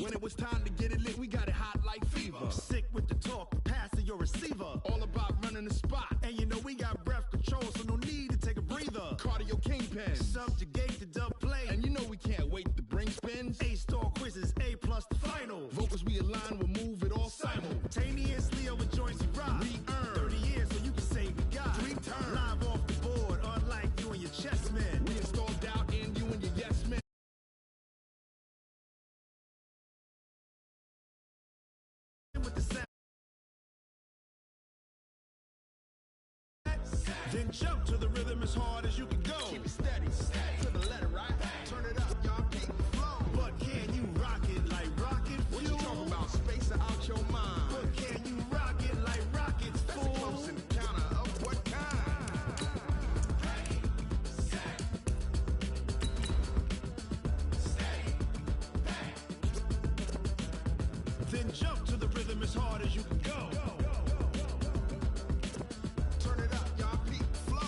When it was time to get it lit, we got it hot like fever. Sick with the talk, pass to your receiver. All about running the spot. And you know we got breath control, so no need to take a breather. Cardio kingpin. Subjugate the dub play. And you know we can't wait to bring spins. A-star quizzes, A+ the final. Vocals we align, we'll move it all simultaneously over joints we rock. We earn 30 years, so you can say we got 3 turns. Live off the board, unlike you and your chess men. We install doubt in you and your yes men. With the sound. Then jump to the rhythm as hard as you can go. Keep it steady, to the letter, right? Turn it up, y'all, keep the flow. But can you rock it like rocket fuel? What you talking about? Space out your mind. But can you rock it like rockets, That's fool? a close encounter of what kind? Ready, set, steady, bang. Then jump to the rhythm as hard as you can go. Turn it up, y'all, keep the flow.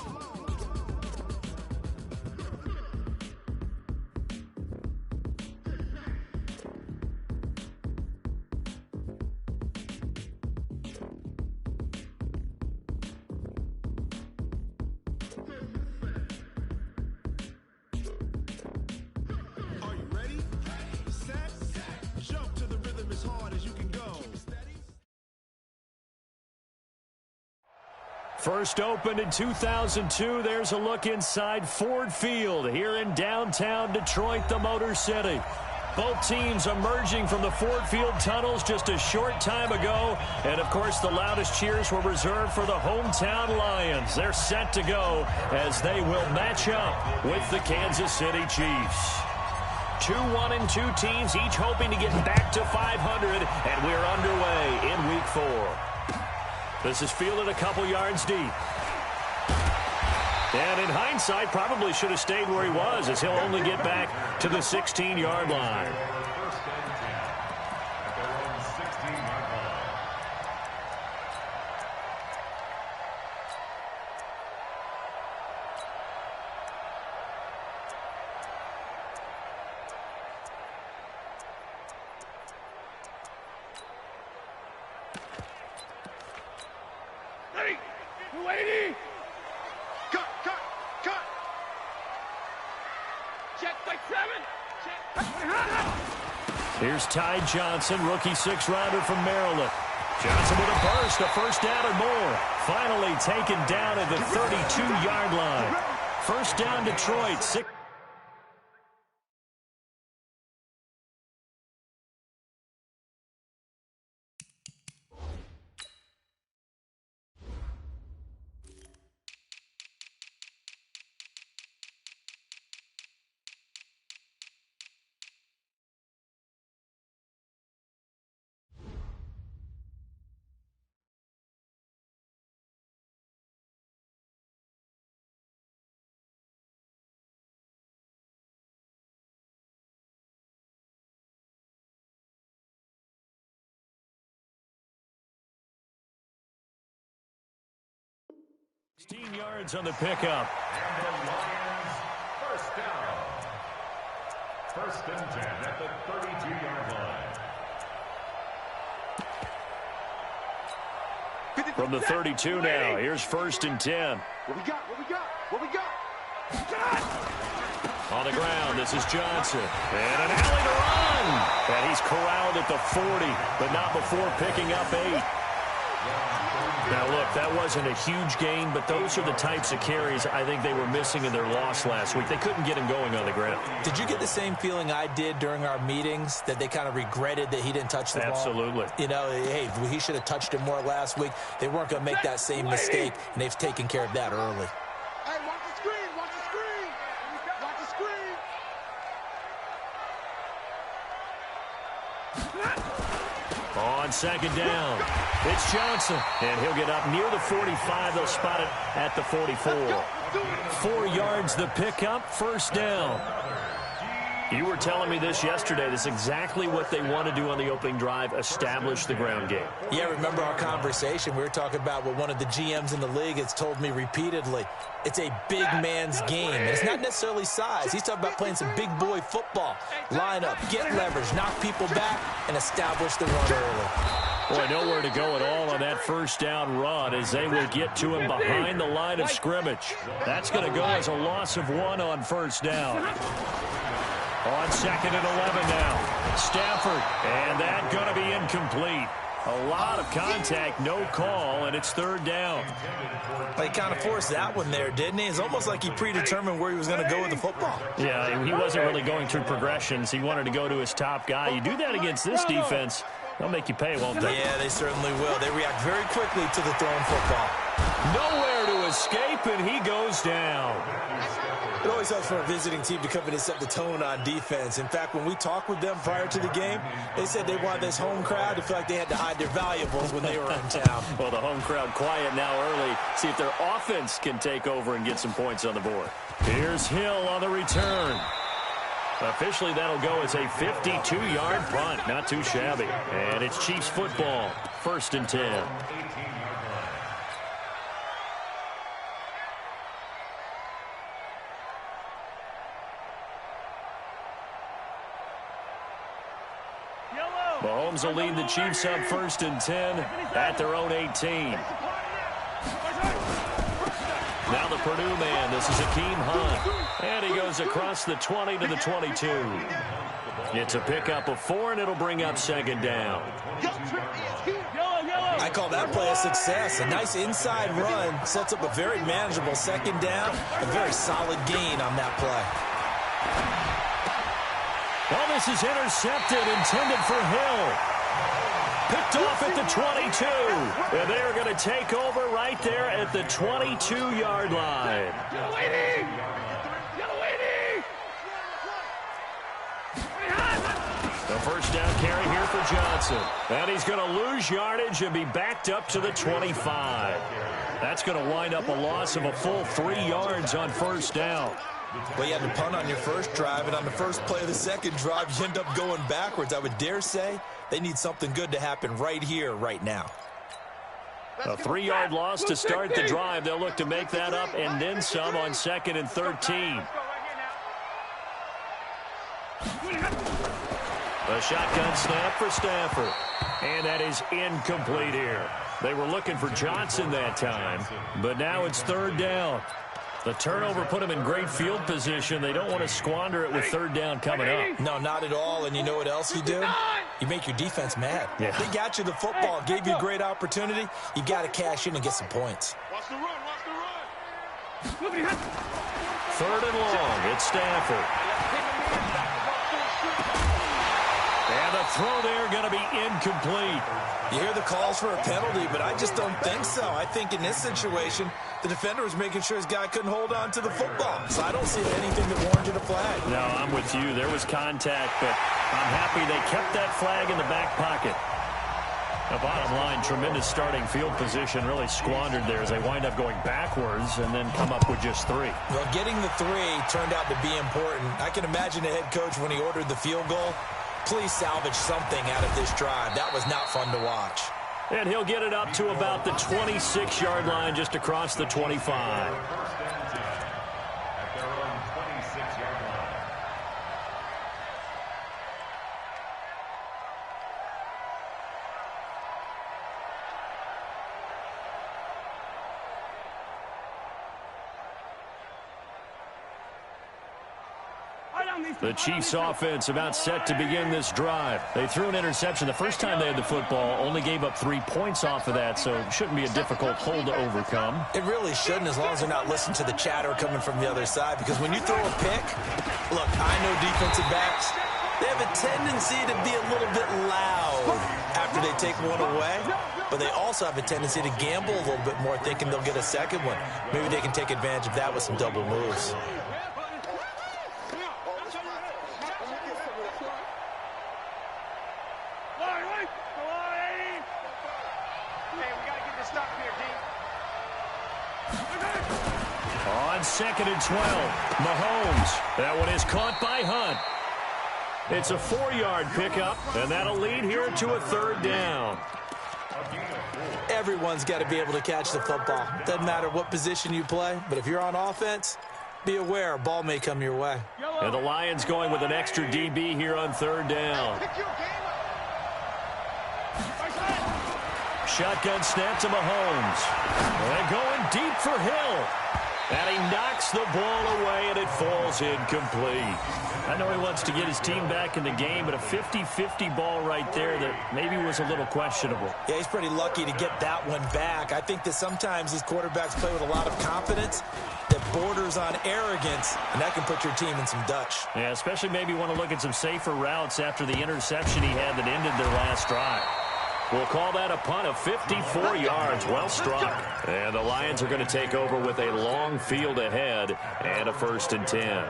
Are you ready? Set, jump to the rhythm as hard as you can go. First opened in 2002, there's a look inside Ford Field here in downtown Detroit, the Motor City. Both teams emerging from the Ford Field tunnels just a short time ago. And, of course, the loudest cheers were reserved for the hometown Lions. They're set to go as they will match up with the Kansas City Chiefs. 2-1-2 teams, each hoping to get back to 500, and we're underway in Week 4. This is fielded a couple yards deep. And in hindsight, probably should have stayed where he was, as he'll only get back to the 16-yard line. First and 10 at their own 16-yard line. Ready, 280. Cut. Check by 7. Check. Here's Ty Johnson, rookie sixth-rounder from Maryland. Johnson with a burst, a first down and more. Finally taken down at the 32-yard line. First down Detroit, 6. Yards on the pickup. And the Lions, first down. First and 10 at the 32-yard line. From the 32 now, here's first and 10. What we got? On the ground, this is Johnson. And an alley to run. And he's corralled at the 40, but not before picking up 8. Now, look, that wasn't a huge gain, but those are the types of carries I think they were missing in their loss last week. They couldn't get him going on the ground. Did you get the same feeling I did during our meetings, that they kind of regretted that he didn't touch the ball? Absolutely. You know, hey, he should have touched it more last week. They weren't going to make that same mistake, and they've taken care of that early. Hey, watch the screen. On second down, it's Johnson, and he'll get up near the 45. They'll spot it at the 44. 4 yards the pickup, first down. You were telling me this yesterday. This is exactly what they want to do on the opening drive, establish the ground game. Yeah, remember our conversation? We were talking about what one of the GMs in the league has told me repeatedly. It's a big man's game, and it's not necessarily size. He's talking about playing some big boy football. Line up, get leverage, knock people back, and establish the run early. Boy, nowhere to go at all on that first down run as they will get to him behind the line of scrimmage. That's going to go as a loss of 1 on first down. On 2nd and 11 now. Stafford, and that going to be incomplete. A lot of contact, no call, and it's 3rd down. He kind of forced that one there, didn't he? It's almost like he predetermined where he was going to go with the football. Yeah, he wasn't really going through progressions. He wanted to go to his top guy. You do that against this defense, they'll make you pay, won't they? Yeah, they certainly will. They react very quickly to the thrown football. Nowhere to escape, and he goes down. It always helps for a visiting team to come in and set the tone on defense. In fact, when we talked with them prior to the game, they said they wanted this home crowd to feel like they had to hide their valuables when they were in town. Well, the home crowd quiet now early. See if their offense can take over and get some points on the board. Here's Hill on the return. Officially, that'll go as a 52-yard punt. Not too shabby. And it's Chiefs football. 1st and 10. Mahomes will lead the Chiefs up 1st and 10 at their own 18. Now the Purdue man. This is Akeem Hunt. And he goes across the 20 to the 22. It's a pickup of 4, and it'll bring up 2nd down. I call that play a success. A nice inside run sets up a very manageable 2nd down. A very solid gain on that play. Well, this is intercepted, intended for Hill. Picked off at the 22. And they're going to take over right there at the 22-yard line. The first down carry here for Johnson. And he's going to lose yardage and be backed up to the 25. That's going to wind up a loss of a full 3 yards on first down. Well, you had to punt on your first drive, and on the first play of the second drive, you end up going backwards. I would dare say they need something good to happen right here, right now. A 3-yard loss to start the drive. They'll look to make that up and then some on 2nd and 13. A shotgun snap for Stafford. And that is incomplete here. They were looking for Johnson that time, but now it's 3rd down. The turnover put them in great field position. They don't want to squander it with 3rd down coming up. No, not at all. And you know what else you do? You make your defense mad. Yeah. They got you the football, gave you a great opportunity. You got to cash in and get some points. Watch the run, watch the run. 3rd and long. It's Stafford. And the throw there going to be incomplete. You hear the calls for a penalty, but I just don't think so. I think in this situation, the defender was making sure his guy couldn't hold on to the football. So I don't see anything that warranted a flag. No, I'm with you. There was contact, but I'm happy they kept that flag in the back pocket. The bottom line, tremendous starting field position, really squandered there as they wind up going backwards and then come up with just 3. Well, getting the 3 turned out to be important. I can imagine the head coach when he ordered the field goal. Please salvage something out of this drive. That was not fun to watch. And he'll get it up to about the 26-yard line, just across the 25. The Chiefs offense about set to begin this drive. They threw an interception the first time they had the football, only gave up 3 points off of that, so it shouldn't be a difficult hole to overcome. It really shouldn't, as long as they're not listening to the chatter coming from the other side, because when you throw a pick, look, I know defensive backs, they have a tendency to be a little bit loud after they take one away, but they also have a tendency to gamble a little bit more, thinking they'll get a second one. Maybe they can take advantage of that with some double moves. On 2nd and 12, Mahomes. That one is caught by Hunt. It's a 4-yard pickup, and that'll lead here to a 3rd down. Everyone's got to be able to catch the football. Doesn't matter what position you play, but if you're on offense, be aware a ball may come your way. And the Lions going with an extra DB here on 3rd down. Shotgun snap to Mahomes. And going deep for Hill. And he knocks the ball away, and it falls incomplete. I know he wants to get his team back in the game, but a 50-50 ball right there that maybe was a little questionable. Yeah, he's pretty lucky to get that one back. I think that sometimes these quarterbacks play with a lot of confidence that borders on arrogance, and that can put your team in some Dutch. Yeah, especially maybe want to look at some safer routes after the interception he had that ended their last drive. We'll call that a punt of 54 yards. Well struck. And the Lions are going to take over with a long field ahead and a 1st and 10.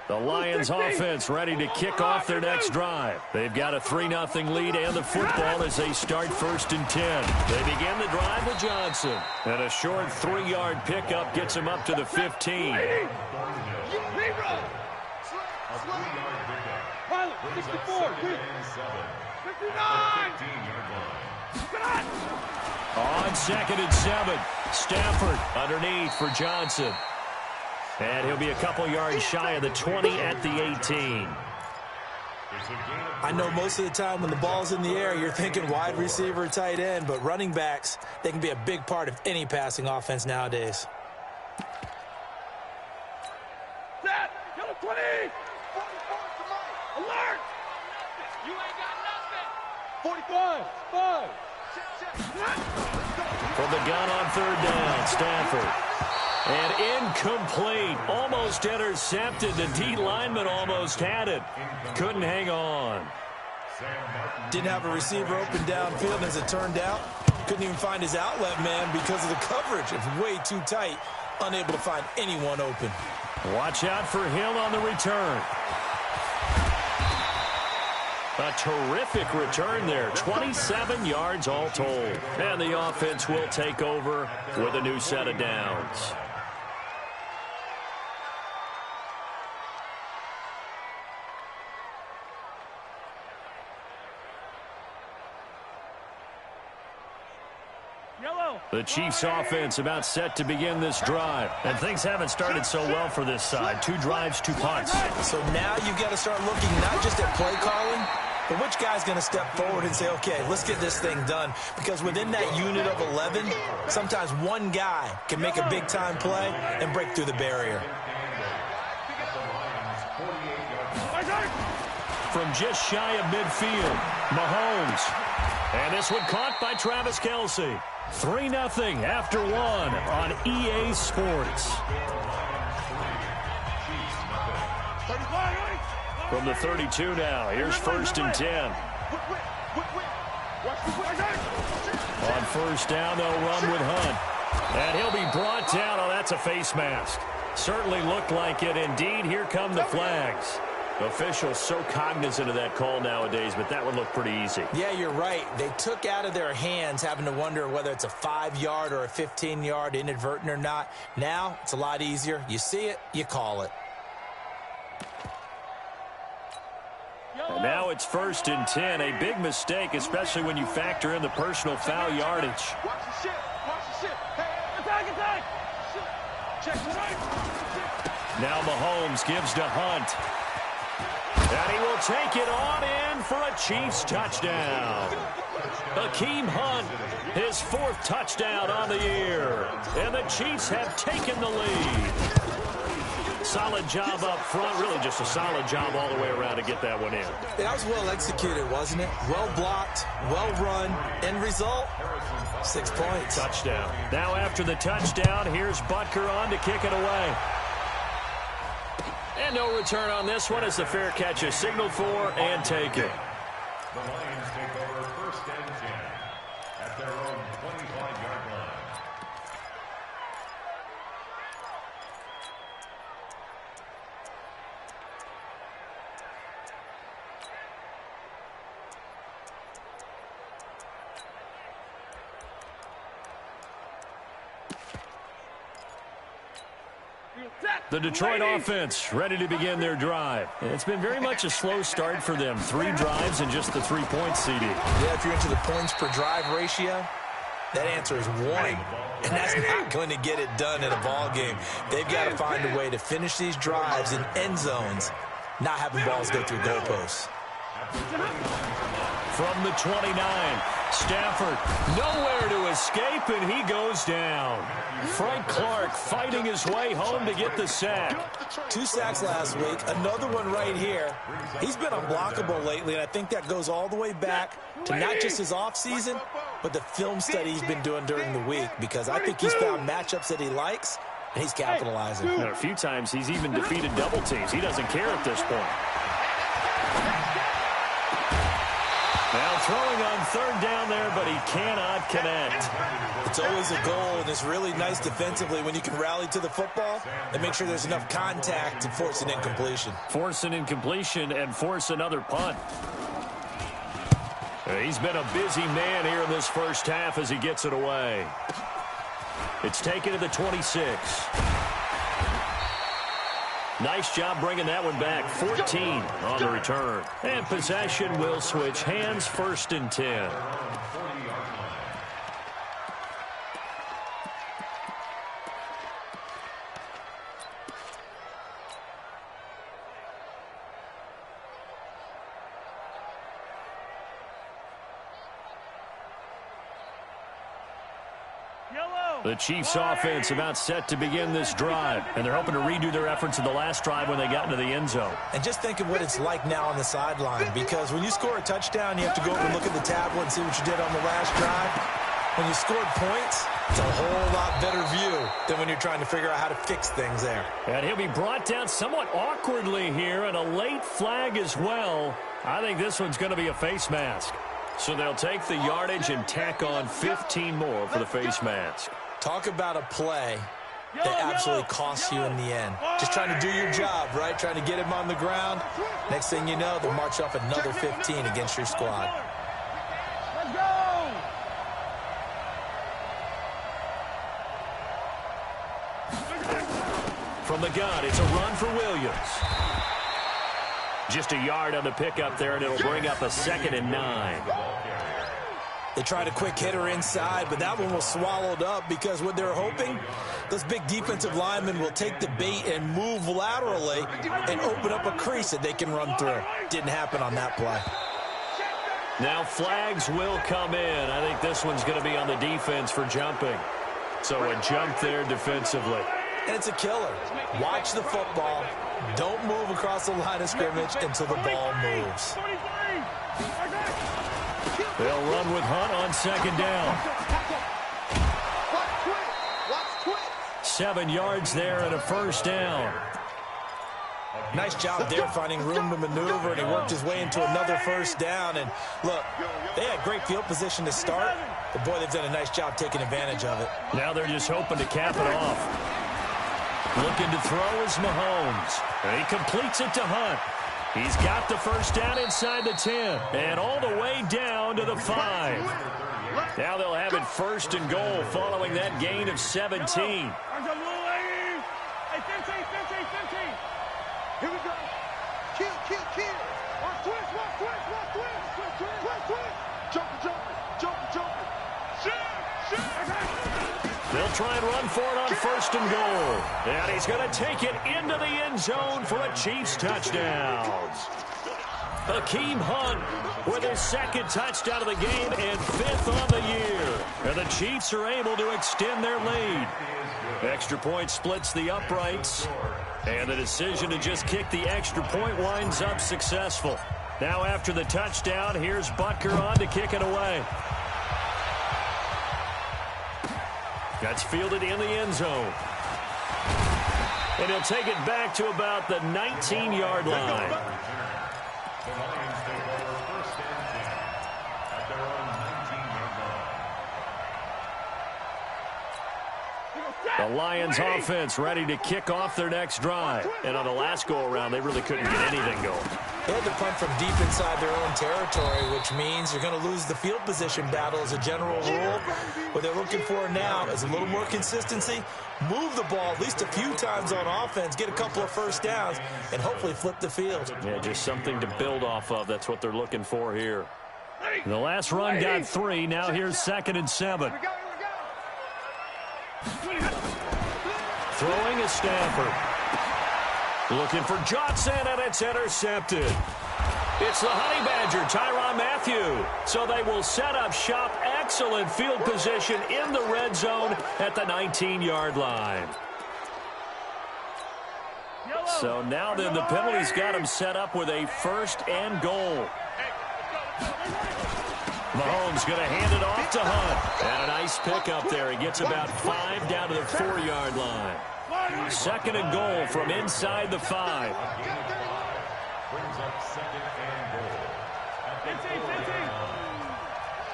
The Lions offense ready to kick off their next drive. They've got a 3-0 lead and the football as they start 1st and 10. They begin the drive with Johnson. And a short 3-yard pickup gets him up to the 15. On 2nd and 7, Stafford underneath for Johnson. And he'll be a couple yards shy of the 20 at the 18. I know most of the time when the ball's in the air, you're thinking wide receiver, tight end, but running backs, they can be a big part of any passing offense nowadays. Set! Yellow 20! Alert! You ain't got nothing! 45! 5! From the gun on 3rd down, Stafford. And incomplete. Almost intercepted. The D lineman almost had it. Couldn't hang on. Didn't have a receiver open downfield, as it turned out. Couldn't even find his outlet man because of the coverage. It's way too tight. Unable to find anyone open. Watch out for Hill on the return. A terrific return there. 27 yards all told. And the offense will take over with a new set of downs. The Chiefs offense about set to begin this drive. And things haven't started so well for this side. 2 drives, 2 punts. So now you've got to start looking not just at play calling, but which guy's going to step forward and say, okay, let's get this thing done. Because within that unit of 11, sometimes one guy can make a big-time play and break through the barrier. From just shy of midfield, Mahomes. And this one caught by Travis Kelce. 3-0 after 1 on EA Sports. From the 32 now, here's 1st and 10. On 1st down, they'll run with Hunt. And he'll be brought down. Oh, that's a face mask. Certainly looked like it. Indeed, here come the flags. Officials so cognizant of that call nowadays, but that would look pretty easy. Yeah, you're right. They took out of their hands having to wonder whether it's a 5-yard or a 15-yard inadvertent or not. Now, it's a lot easier. You see it, you call it. And now it's 1st and 10. A big mistake, especially when you factor in the personal foul yardage. Watch the shit! Watch the shit! Hey, attack! Check the right! Now Mahomes gives to Hunt. And he will take it on in for a Chiefs touchdown. Akeem Hunt, his 4th touchdown on the year. And the Chiefs have taken the lead. Solid job up front. Really just a solid job all the way around to get that one in. That was well executed, wasn't it? Well blocked, well run. End result, 6 points. Touchdown. Now after the touchdown, here's Butker on to kick it away. And no return on this one as the fair catch is signaled for and taken. The Lions take over 1st and 10 at their own 25-yard line. The Detroit offense ready to begin their drive. It's been very much a slow start for them. 3 drives and just the 3 points, CD. Yeah, if you're into the points per drive ratio, that answer is 1. And that's not going to get it done in a ball game. They've got to find a way to finish these drives in end zones, not having balls go through goalposts. From the 29, Stafford nowhere to escape, and he goes down. Frank Clark fighting his way home to get the sack. 2 sacks last week, another one right here. He's been unblockable lately, and I think that goes all the way back to not just his offseason, but the film study he's been doing during the week, because I think he's found matchups that he likes, and he's capitalizing. And a few times he's even defeated double teams. He doesn't care at this point. Now throwing on 3rd down there, but he cannot connect. It's always a goal, and it's really nice defensively when you can rally to the football and make sure there's enough contact to force an incompletion. Force an incompletion and force another punt. He's been a busy man here in this first half as he gets it away. It's taken to the 26. Nice job bringing that one back. 14 on the return. And possession will switch hands, 1st and 10. The Chiefs offense about set to begin this drive, and they're hoping to redo their efforts in the last drive when they got into the end zone. And just think of what it's like now on the sideline, because when you score a touchdown, you have to go over and look at the tablet and see what you did on the last drive. When you scored points, it's a whole lot better view than when you're trying to figure out how to fix things there. And he'll be brought down somewhat awkwardly here, and a late flag as well. I think this one's going to be a face mask. So they'll take the yardage and tack on 15 more for the face mask. Talk about a play that absolutely costs you in the end. Just trying to do your job, right? Trying to get him on the ground. Next thing you know, they'll march off another 15 against your squad. Let's go! From the gun, it's a run for Williams. Just a yard on the pickup there, and it'll bring up a 2nd and 9. They tried a quick hitter inside, but that one was swallowed up because what they're hoping, those big defensive linemen will take the bait and move laterally and open up a crease that they can run through. Didn't happen on that play. Now flags will come in. I think this one's going to be on the defense for jumping. So a jump there defensively. And it's a killer. Watch the football. Don't move across the line of scrimmage until the ball moves. They'll run with Hunt on 2nd down. 7 yards there and a 1st down. Nice job there finding room to maneuver, and he worked his way into another 1st down. And look, they had great field position to start, but boy, they've done a nice job taking advantage of it. Now they're just hoping to cap it off. Looking to throw is Mahomes. And he completes it to Hunt. He's got the 1st down inside the 10 and all the way down to the 5. Now they'll have it 1st and goal following that gain of 17. Hey, 15. Here we go. Kill. Watch twist. Jumping. They'll try and run for it on 1st and goal. And he's going to take it into the end zone for a Chiefs touchdown. Hakeem Hunt with his 2nd touchdown of the game and 5th on the year. And the Chiefs are able to extend their lead. Extra point splits the uprights. And the decision to just kick the extra point winds up successful. Now after the touchdown, here's Butker on to kick it away. That's fielded in the end zone. And he'll take it back to about the 19-yard line. The Lions offense ready to kick off their next drive. And on the last go-around, they really couldn't get anything going. They had to punt from deep inside their own territory, which means you're going to lose the field position battle as a general rule. What they're looking for now is a little more consistency, move the ball at least a few times on offense, get a couple of first downs, and hopefully flip the field. Yeah, just something to build off of. That's what they're looking for here. The last run got 3. Now here's 2nd and 7. Throwing is Stafford. Looking for Johnson, and it's intercepted. It's the Honey Badger, Tyrann Mathieu. So they will set up shop. Excellent field position in the red zone at the 19-yard line. So now then the penalty's got him set up with a 1st and goal. Mahomes going to hand it off to Hunt. And a nice pickup there. He gets about 5 down to the 4-yard line. 2nd and goal from inside the 5. Brings up 2nd and goal.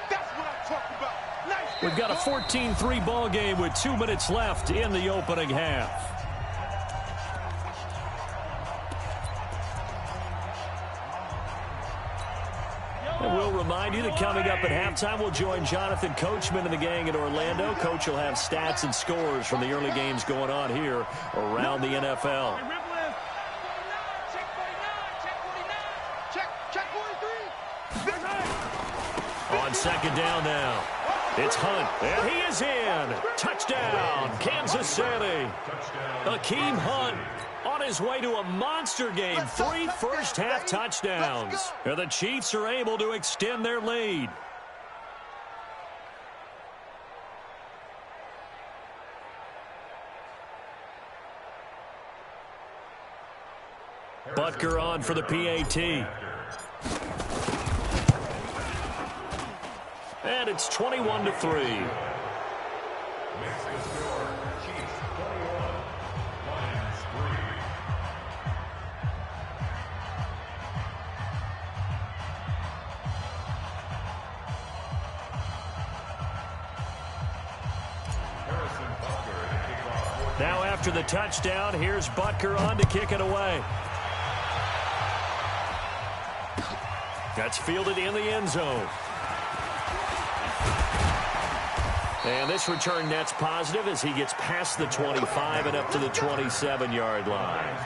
That's what I'm talking about. Nice. We've got a 14-3 ball game with 2 minutes left in the opening half. And we'll remind you that coming up at halftime, we'll join Jonathan Coachman and the gang in Orlando. Coach will have stats and scores from the early games going on here around the NFL. On 2nd down now, it's Hunt, and he is in. Touchdown, Kansas City. Akeem Hunt on his way to a monster game. 3 first-half touchdowns. And the Chiefs are able to extend their lead. Butker on for the PAT. And it's 21-3. Now after the touchdown, here's Butker on to kick it away. That's fielded in the end zone. And this return net's positive as he gets past the 25 and up to the 27-yard line.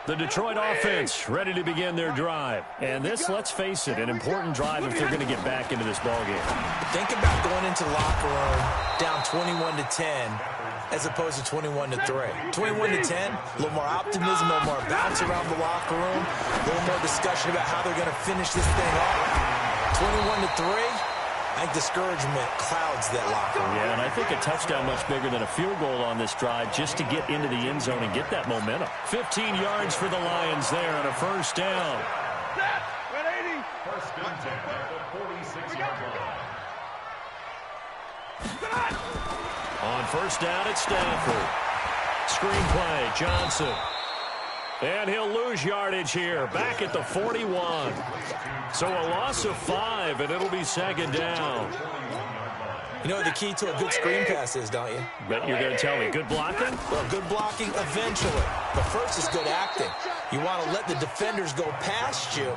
The Detroit offense ready to begin their drive. And this, let's face it, an important drive if they're going to get back into this ballgame. Think about going into the locker room down 21-10 as opposed to 21-3. 21-10, a little more optimism, a little more bounce around the locker room, a little more discussion about how they're going to finish this thing off. 21-3. I think discouragement clouds that locker room. Yeah, and I think a touchdown much bigger than a field goal on this drive just to get into the end zone and get that momentum. 15 yards for the Lions there and a first down. First and 10 at the 46-yard line. On first down, it's Stafford. Screenplay, Johnson. And he'll lose yardage here, back at the 41. So a loss of 5, and it'll be 2nd down. You know what the key to a good screen pass is, don't you? Bet you're going to tell me. Good blocking? Well, good blocking eventually. But first is good acting. You want to let the defenders go past you,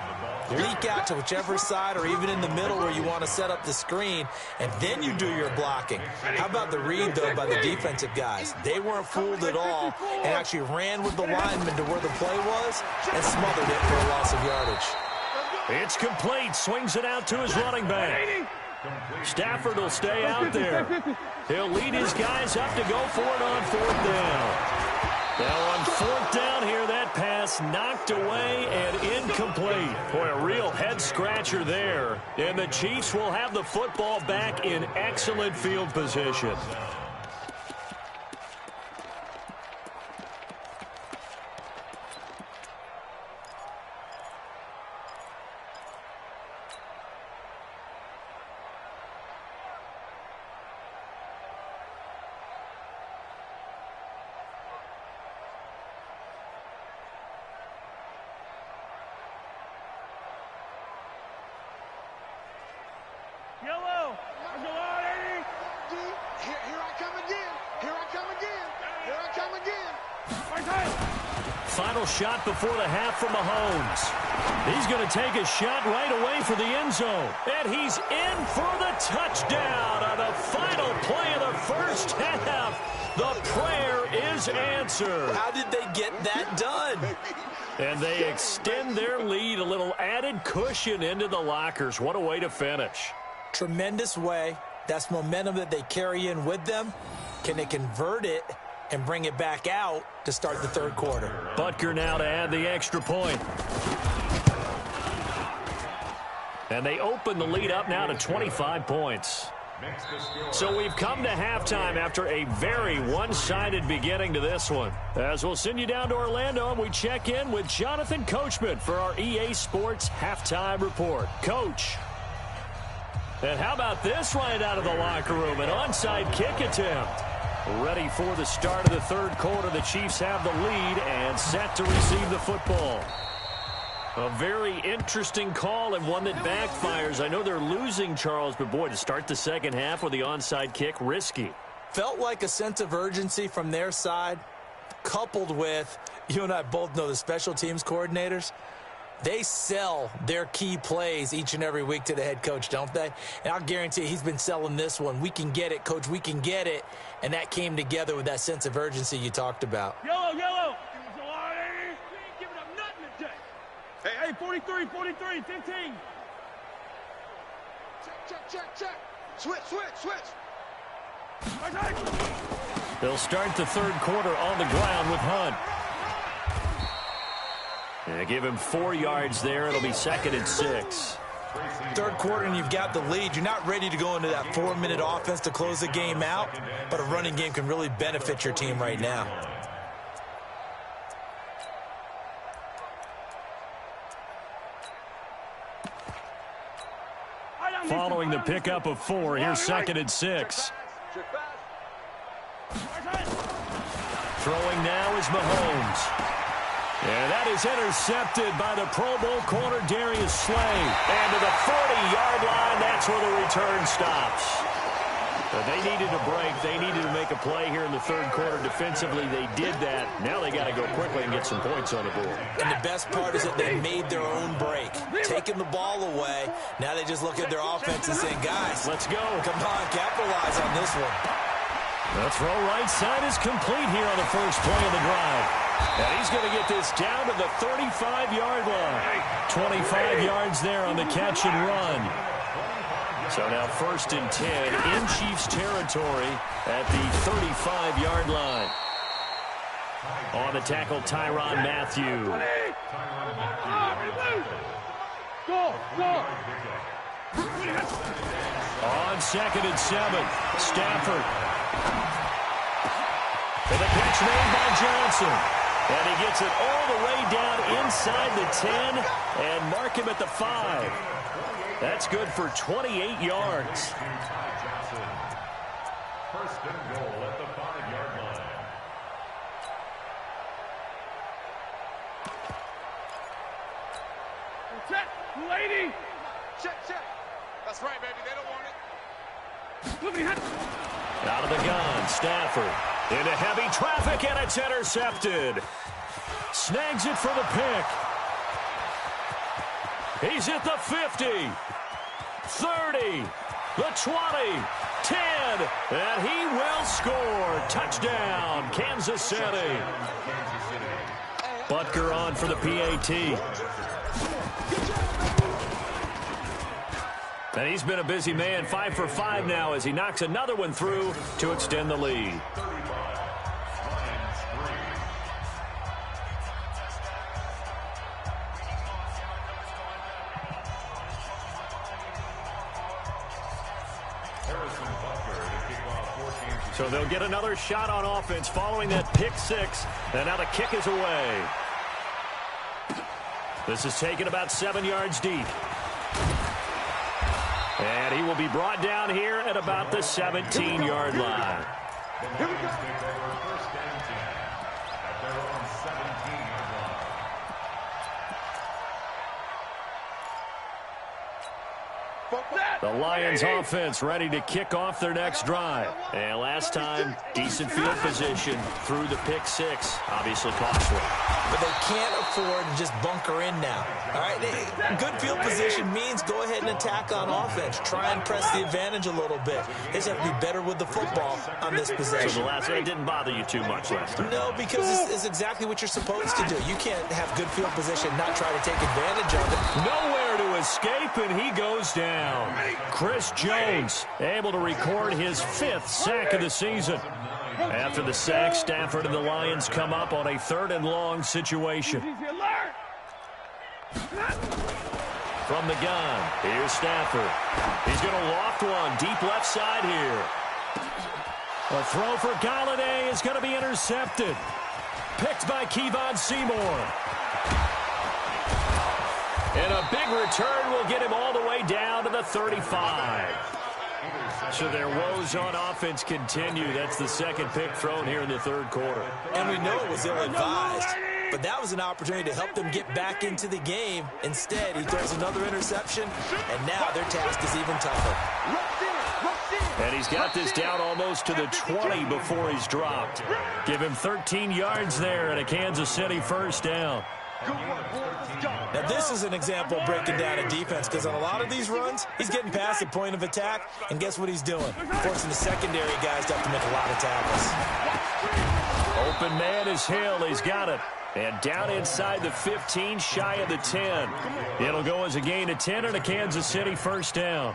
leak out to whichever side or even in the middle where you want to set up the screen, and then you do your blocking. How about the read, though, by the defensive guys? They weren't fooled at all and actually ran with the lineman to where the play was and smothered it for a loss of yardage. It's complete. Swings it out to his running back. Stafford will stay out there. He'll lead his guys up to go for it on 4th down. Now on 4th down here, that pass knocked away and incomplete. Boy, a real head-scratcher there. And the Chiefs will have the football back in excellent field position. Here I come again. Here I come again. Here I come again. Final shot before the half from Mahomes. He's going to take a shot right away for the end zone. And he's in for the touchdown on the final play of the first half. The prayer is answered. How did they get that done? And they extend their lead, a little added cushion into the lockers. What a way to finish. Tremendous way. That's momentum that they carry in with them. Can they convert it and bring it back out to start the third quarter? Butker now to add the extra point. And they open the lead up now to 25 points. So we've come to halftime after a very one-sided beginning to this one. As we'll send you down to Orlando, and we check in with Jonathan Coachman for our EA Sports Halftime Report. Coach. And how about this right out of the locker room? An onside kick attempt. Ready for the start of the third quarter. The Chiefs have the lead and set to receive the football. A very interesting call and one that backfires. I know they're losing, Charles, but boy, to start the second half with the onside kick, risky. Felt like a sense of urgency from their side, coupled with, you and I both know the special teams coordinators. They sell their key plays each and every week to the head coach, don't they? And I'll guarantee he's been selling this one. We can get it, coach, we can get it. And that came together with that sense of urgency you talked about. Yellow, yellow. You ain't giving up nothing today. Hey, 43, 15. Check. Switch. They'll start the third quarter on the ground with Hunt. And give him 4 yards there. It'll be second and 6. Third quarter and you've got the lead. You're not ready to go into that 4-minute offense to close the game out, but a running game can really benefit your team right now. Following the pickup of 4, here's second and 6. Throwing now is Mahomes. And that is intercepted by the Pro Bowl corner, Darius Slay. And to the 40-yard line, that's where the return stops. But they needed a break. They needed to make a play here in the third quarter defensively. They did that. Now they got to go quickly and get some points on the board. And the best part is that they made their own break, taking the ball away. Now they just look at their offense and saying, guys, let's go. Come on, capitalize on this one. The throw right side is complete here on the first play of the drive. And he's going to get this down to the 35-yard line. 25 yards there on the catch and run. So now first and 10 in Chiefs territory at the 35-yard line. On the tackle, Tyrann Mathieu. Go. On second and 7, Stafford. For the catch made by Johnson. And he gets it all the way down inside the 10 and mark him at the 5. That's good for 28 yards. First and goal at the 5-yard line. Check, lady. Check. That's right, baby. They don't want it. Out of the gun, Stafford. Into heavy traffic, and it's intercepted. Snags it for the pick. He's at the 50, 30, the 20, 10, and he will score. Touchdown, Kansas City. Butker on for the PAT. And he's been a busy man, 5 for 5 now as he knocks another one through to extend the lead. So they'll get another shot on offense following that pick 6. And now the kick is away. This is taken about 7 yards deep. And he will be brought down here at about the 17-yard line. Here we go. The Lions offense ready to kick off their next drive. And last time, decent field position through the pick six. Obviously costly. But they can't afford to just bunker in now. All right, good field position means go ahead and attack on offense. Try and press the advantage a little bit. They just have to be better with the football on this possession. So the last one didn't bother you too much last time? No, because it's exactly what you're supposed to do. You can't have good field position and not try to take advantage of it. Nowhere to escape, and he goes down. Chris Jones able to record his 5th sack of the season. After the sack, Stafford and the Lions come up on a 3rd and long situation. From the gun, here's Stafford. He's going to loft one deep left side here. A throw for Galladay is going to be intercepted. Picked by Kevon Seymour. And a big return will get him all the way down to the 35. So their woes on offense continue. That's the 2nd pick thrown here in the 3rd quarter. And we know it was ill-advised, but that was an opportunity to help them get back into the game. Instead, he throws another interception, and now their task is even tougher. And he's got this down almost to the 20 before he's dropped. Give him 13 yards there and a Kansas City 1st down. Now, this is an example of breaking down a defense, because on a lot of these runs, he's getting past the point of attack, and guess what he's doing? Forcing the secondary guys to have to make a lot of tackles. Open man is Hill. He's got it. And down inside the 15, shy of the 10. It'll go as a gain of 10 and a Kansas City 1st down.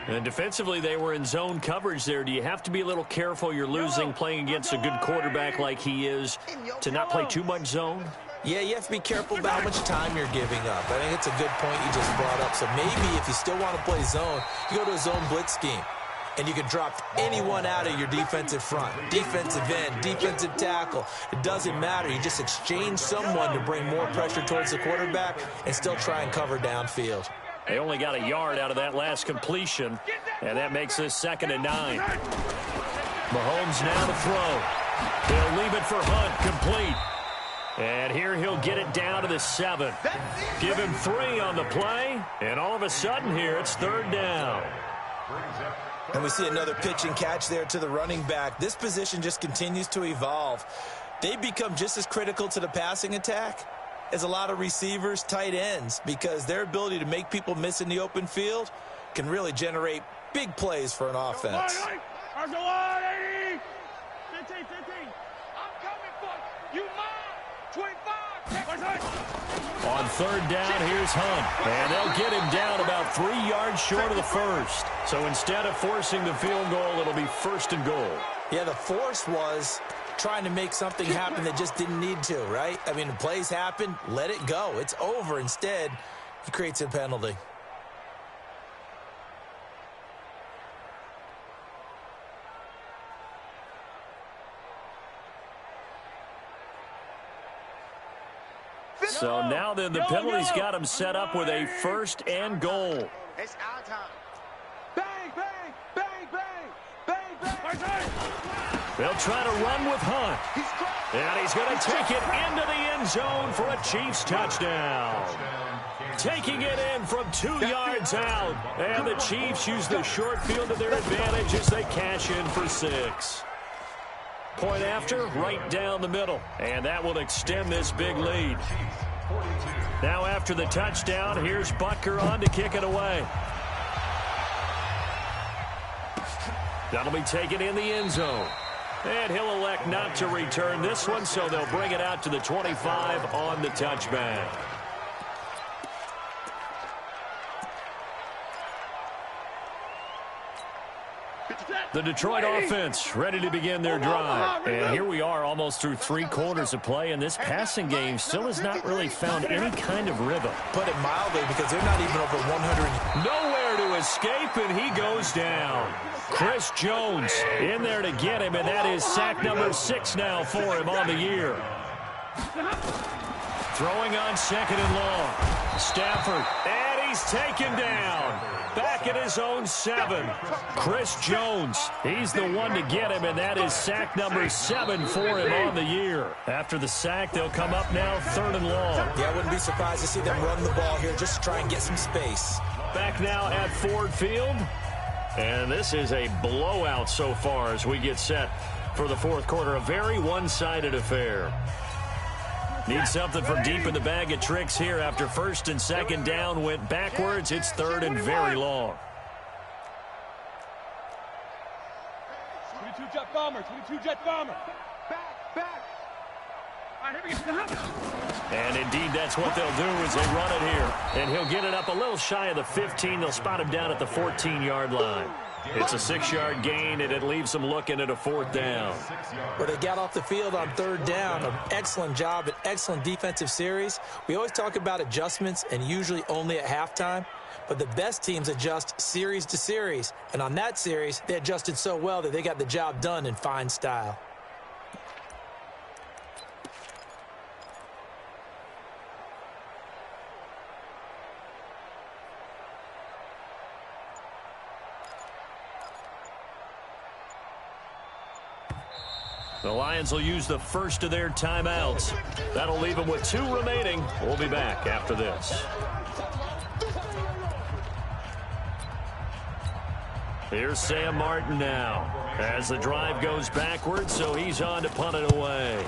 And defensively, they were in zone coverage there. Do you have to be a little careful? You're losing playing against a good quarterback like he is to not play too much zone? Yeah, you have to be careful about how much time you're giving up. I think it's a good point you just brought up. So maybe if you still want to play zone, you go to a zone blitz scheme. And you can drop anyone out of your defensive front. Defensive end, defensive tackle. It doesn't matter. You just exchange someone to bring more pressure towards the quarterback and still try and cover downfield. They only got a yard out of that last completion, and that makes this 2nd and 9. Mahomes now to throw. He'll leave it for Hunt, complete. And here he'll get it down to the 7. Give him 3 on the play, and all of a sudden here it's 3rd down. And we see another pitch and catch there to the running back. This position just continues to evolve. They become just as critical to the passing attack as a lot of receivers, tight ends, because their ability to make people miss in the open field can really generate big plays for an offense. I'm coming for you, mine. 25. On 3rd down, here's Hunt. And they'll get him down about 3 yards short of the 1st. So instead of forcing the field goal, it'll be 1st and goal. Yeah, the force was trying to make something happen that just didn't need to, right? I mean, the plays happen, let it go. It's over. Instead, he creates a penalty. So now then the penalty's got him set up with a 1st and goal. It's our time. Bang, bang, bang, bang, bang, bang. They'll try to run with Hunt. And he's going to take it into the end zone for a Chiefs touchdown. Taking it in from 2 yards out. And the Chiefs use the short field to their advantage as they cash in for 6. Point after, right down the middle. And that will extend this big lead. Now after the touchdown, here's Butker on to kick it away. That'll be taken in the end zone. And he'll elect not to return this one, so they'll bring it out to the 25 on the touchback. The Detroit offense ready to begin their drive. And here we are almost through 3 quarters of play, and this passing game still has not really found any kind of rhythm. Put it mildly, because they're not even over 100. Nowhere to escape, and he goes down. Chris Jones in there to get him, and that is sack number 6 now for him on the year. Throwing on 2nd and long. Stafford, and he's taken down. Back at his own 7. Chris Jones, he's the one to get him, and that is sack number 7 for him on the year. After the sack, they'll come up now 3rd and long. Yeah, I wouldn't be surprised to see them run the ball here just to try and get some space. Back now at Ford Field. And this is a blowout so far as we get set for the fourth quarter. A very one-sided affair. Need something from deep in the bag of tricks here after 1st and 2nd down went backwards. It's 3rd and very long. 22 jet bomber, 22 jet bomber. Back. All right, here we go. And indeed, that's what they'll do is they run it here. And he'll get it up a little shy of the 15. They'll spot him down at the 14-yard line. It's a 6-yard gain, and it leaves them looking at a 4th down. Well, they got off the field on 3rd down. An excellent job, an excellent defensive series. We always talk about adjustments, and usually only at halftime. But the best teams adjust series to series. And on that series, they adjusted so well that they got the job done in fine style. The Lions will use the first of their timeouts. That'll leave them with 2 remaining. We'll be back after this. Here's Sam Martin now as the drive goes backwards, so he's on to punt it away.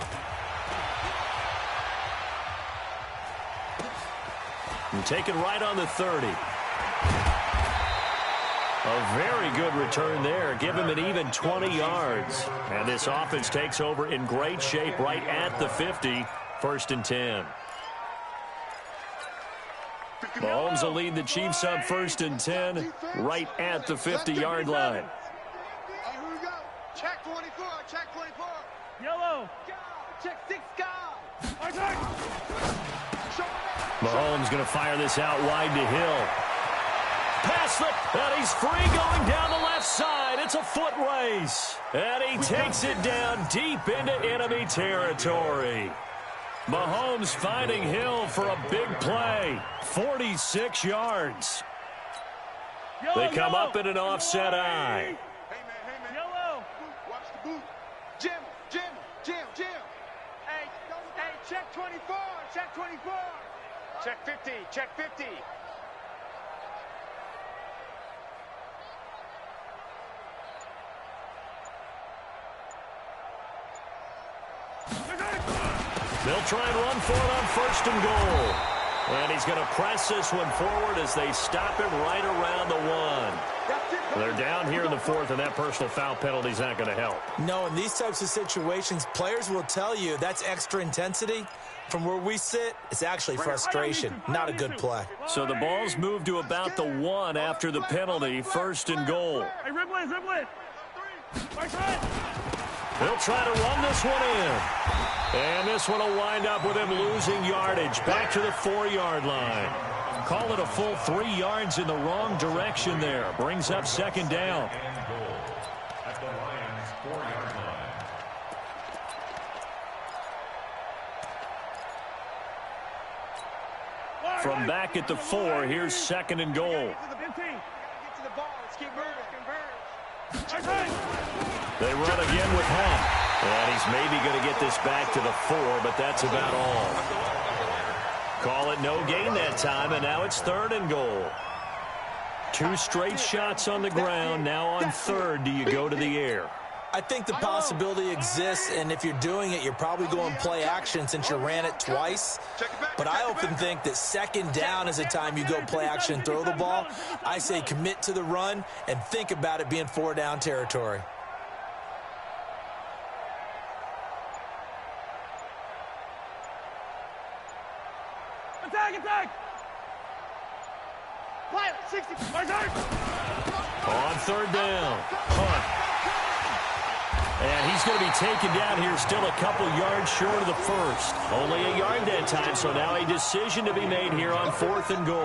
And taken right on the 30. A very good return there. Give him an even 20 yards. And this offense takes over in great shape right at the 50. 1st and 10. Mahomes will lead the Chiefs up 1st and 10 right at the 50-yard line. Here we go. Check 24. Check 24. Yellow. Check 6 guys. Mahomes going to fire this out wide to Hill. Pass slip, and he's free going down the left side. It's a foot race. And he takes it down deep into enemy territory. Mahomes finding Hill for a big play. 46 yards. They come up in an offset eye. Hey, man. Yellow. Watch the boot. Jim. Hey, check 24. Check 24. Check 50. Check 50. They'll try and run for it on 1st and goal. And he's going to press this one forward as they stop him right around the 1. They're down here in the 4th, and that personal foul penalty is not going to help. No, in these types of situations, players will tell you that's extra intensity. From where we sit, it's actually frustration, not a good play. So the ball's moved to about the 1 after the penalty, 1st and goal. Hey, Rimley. They'll try to run this one in. And this one will wind up with him losing yardage back to the 4-yard line. Call it a full 3 yards in the wrong direction there. Brings up 2nd down. At the Lions' 4-yard line. From back at the 4, here's 2nd and goal. Get to the ball. Let's keep moving. They run again with Hunt. And he's maybe going to get this back to the 4, but that's about all. Call it no gain that time, and now it's 3rd and goal. 2 straight shots on the ground. Now on 3rd, do you go to the air? I think the possibility exists, and if you're doing it, you're probably going play action since you ran it twice. But I often think that 2nd down is a time you go play action and throw the ball. I say commit to the run and think about it being 4-down territory. Attack! Pilot, 60. On 3rd down, Hunt. And he's going to be taken down here still a couple yards short of the 1st. Only a yard that time, so now a decision to be made here on 4th and goal.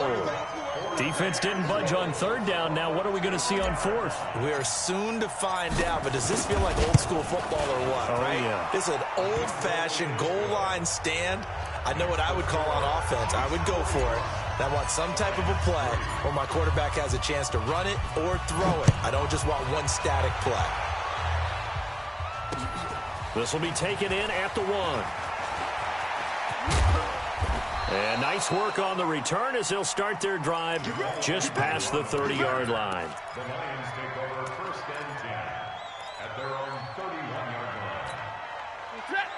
Defense didn't budge on 3rd down. Now what are we going to see on 4th? We are soon to find out, but does this feel like old school football or what, right? Yeah. This is an old-fashioned goal line stand. I know what I would call on offense. I would go for it. I want some type of a play where my quarterback has a chance to run it or throw it. I don't just want one static play. This will be taken in at the 1. And nice work on the return as they'll start their drive just past the 30-yard line. The Lions take over 1st and 10 at their own 31-yard line.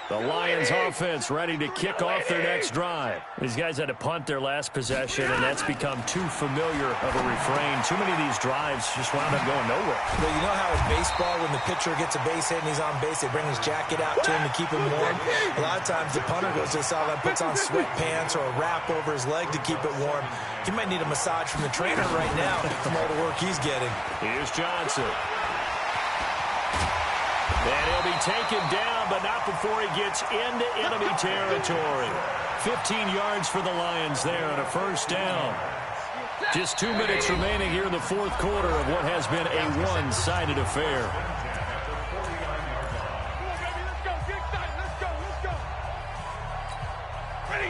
The Lions offense ready to kick off their next drive. These guys had to punt their last possession, and that's become too familiar of a refrain. Too many of these drives just wound up going nowhere. But you know how in baseball, when the pitcher gets a base hit and he's on base, they bring his jacket out to him to keep him warm? A lot of times the punter goes to the sideline, puts on sweatpants or a wrap over his leg to keep it warm. He might need a massage from the trainer right now from all the work he's getting. Here's Johnson. And he'll be taken down, but not before he gets into enemy territory. 15 yards for the Lions there on a 1st down. Just 2 minutes remaining here in the 4th quarter of what has been a one-sided affair.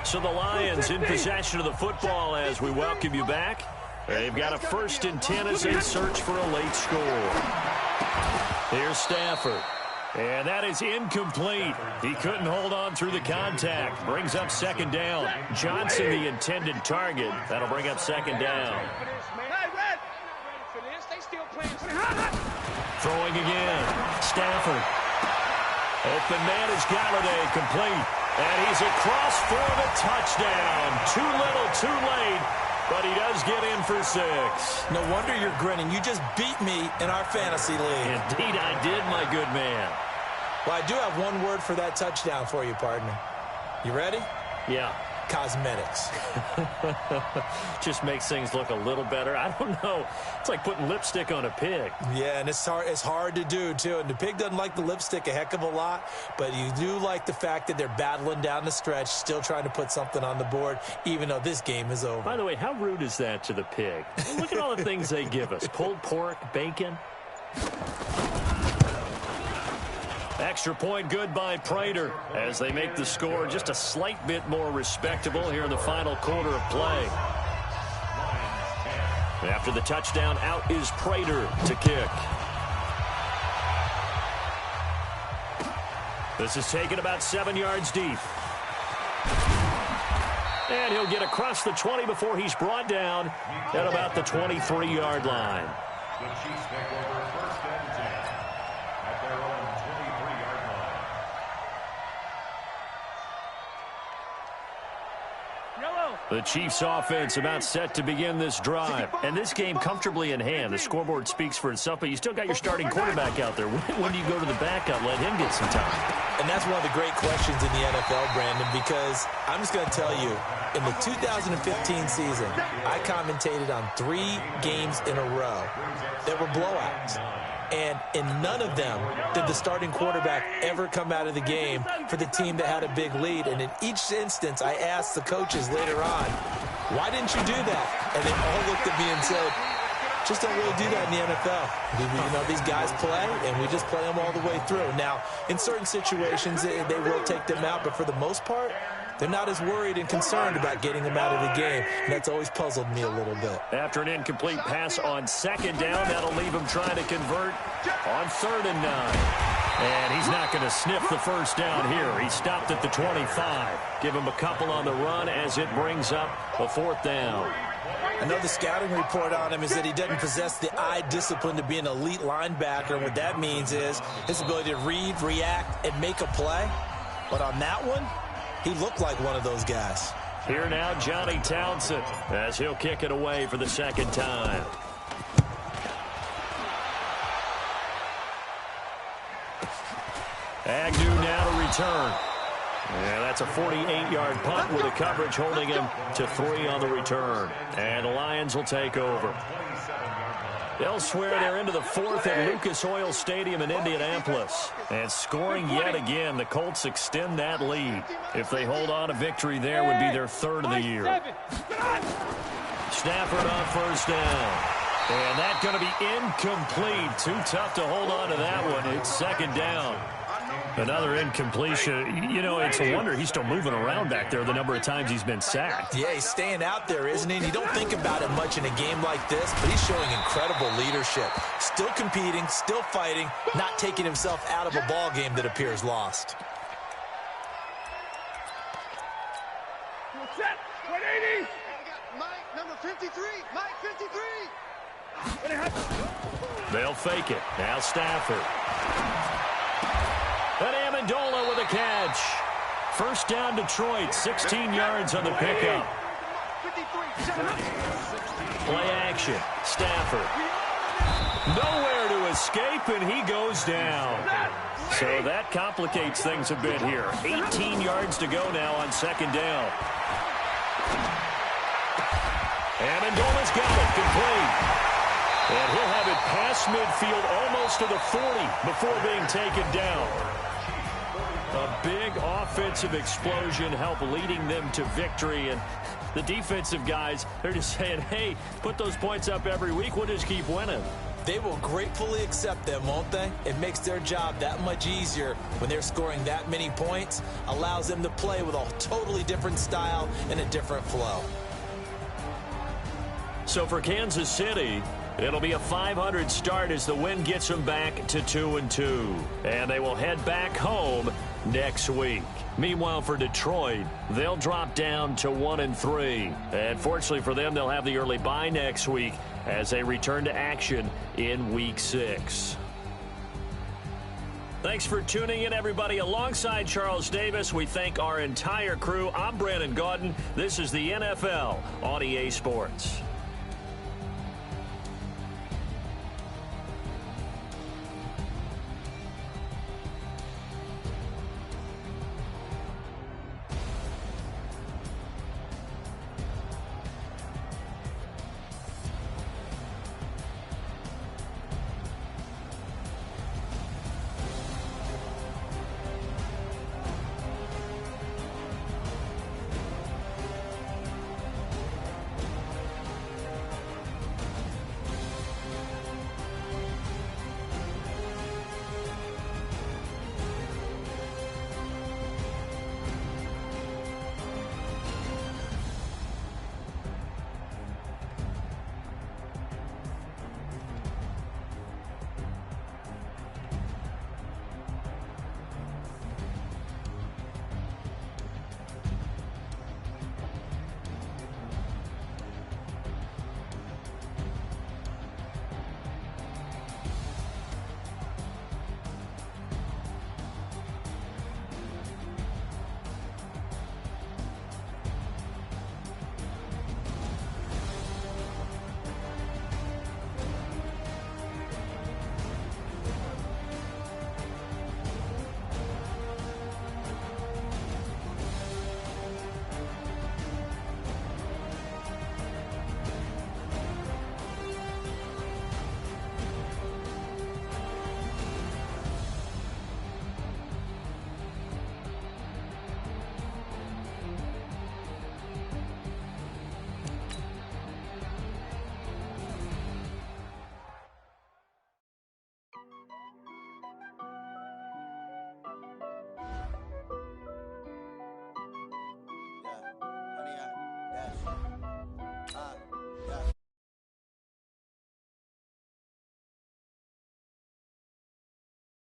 So the Lions in possession of the football as we welcome you back. They've got a 1st and 10 as they search for a late score. Here's Stafford. And that is incomplete. He couldn't hold on through the contact. Brings up 2nd down. Johnson, the intended target. That'll bring up 2nd down. Throwing again. Stafford. Open man is Galladay, complete. And he's across for the touchdown. Too little, too late. But he does get in for 6. No wonder you're grinning. You just beat me in our fantasy league. Indeed I did, my good man. Well, I do have one word for that touchdown for you, partner. You ready? Yeah. Cosmetics. Just makes things look a little better. I don't know. It's like putting lipstick on a pig. Yeah, and it's hard to do, too. And the pig doesn't like the lipstick a heck of a lot, but you do like the fact that they're battling down the stretch, still trying to put something on the board, even though this game is over. By the way, how rude is that to the pig? Look at all the things they give us. Pulled pork, bacon. Extra point good by Prater as they make the score just a slight bit more respectable here in the final quarter of play. After the touchdown, out is Prater to kick. This is taken about 7 yards deep. And he'll get across the 20 before he's brought down at about the 23-yard line. The Chiefs take over 1st and 10 at their own 23-yard line. The Chiefs offense about set to begin this drive. And this game comfortably in hand. The scoreboard speaks for itself, but you still got your starting quarterback out there. When do you go to the backup, let him get some time? And that's one of the great questions in the NFL, Brandon, because I'm just going to tell you, in the 2015 season, I commentated on 3 games in a row that were blowouts. And in none of them did the starting quarterback ever come out of the game for the team that had a big lead. And in each instance, I asked the coaches later on, why didn't you do that? And they all looked at me and said, just don't really do that in the NFL. You know, these guys play, and we just play them all the way through. Now, in certain situations, they will take them out, but for the most part, they're not as worried and concerned about getting them out of the game, and that's always puzzled me a little bit. After an incomplete pass on 2nd down, that'll leave him trying to convert on 3rd and 9. And he's not going to sniff the 1st down here. He stopped at the 25. Give him a couple on the run as it brings up a 4th down. I know the scouting report on him is that he doesn't possess the eye discipline to be an elite linebacker. And what that means is his ability to read, react, and make a play. But on that one, he looked like one of those guys. Here now, Johnny Townsend, as he'll kick it away for the 2nd time. Agnew now to return. Yeah, that's a 48-yard punt with the coverage holding him to 3 on the return. And the Lions will take over. Elsewhere, they're into the 4th at Lucas Oil Stadium in Indianapolis. And scoring yet again, the Colts extend that lead. If they hold on, a victory there would be their 3rd of the year. Stafford on 1st down. And that's going to be incomplete. Too tough to hold on to that one. It's 2nd down. Another incompletion. You know, it's a wonder he's still moving around back there the number of times he's been sacked. Yeah, he's staying out there, isn't he? And you don't think about it much in a game like this, but he's showing incredible leadership. Still competing, still fighting, not taking himself out of a ball game that appears lost. Set. 180. Mike, number 53. Mike, 53. They'll fake it. Now Stafford. And Amendola with a catch. First down Detroit, 16 yards on the pickup. 53. Play action. Stafford. Nowhere to escape, and he goes down. So that complicates things a bit here. 18 yards to go now on second down. Amendola's got it, complete. And he'll have it past midfield, almost to the 40 before being taken down. A big offensive explosion helped leading them to victory. And the defensive guys, they're just saying, hey, put those points up every week. We'll just keep winning. They will gratefully accept them, won't they? It makes their job that much easier when they're scoring that many points. Allows them to play with a totally different style and a different flow. So for Kansas City, it'll be a 500 start as the win gets them back to 2-2. And they will head back home next week. Meanwhile, for Detroit, they'll drop down to 1-3. And fortunately for them, they'll have the early bye next week as they return to action in Week 6. Thanks for tuning in, everybody. Alongside Charles Davis, we thank our entire crew. I'm Brandon Gaudin. This is the NFL on EA Sports.